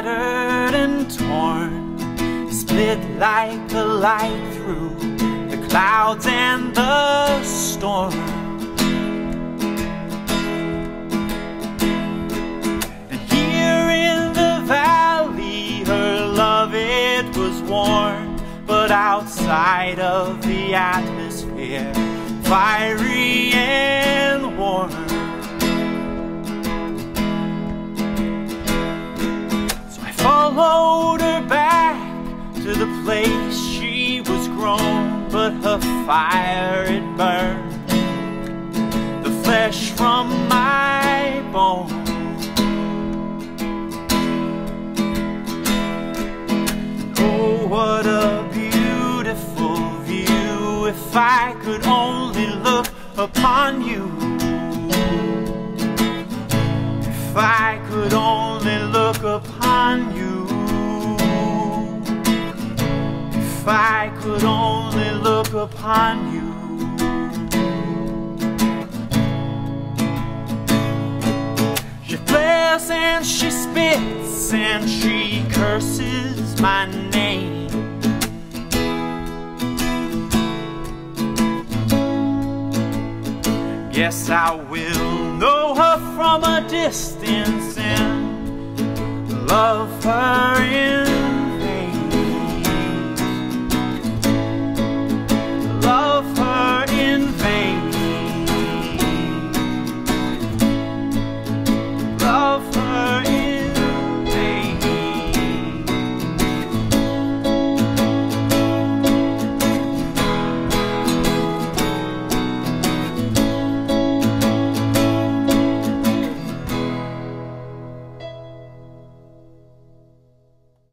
battered and torn, split like a light through the clouds and the storm. And here in the valley her love, it was warm, but outside of the atmosphere, fiery and warm. So I followed her back to the place she was grown, but her fire, it burned the flesh from my bones. Oh, what a beautiful view, if I could only look upon you. If I could only look upon you. If I could only look upon you. She flares and she spits and she curses my name. Yes, I will know her from a distance and love her in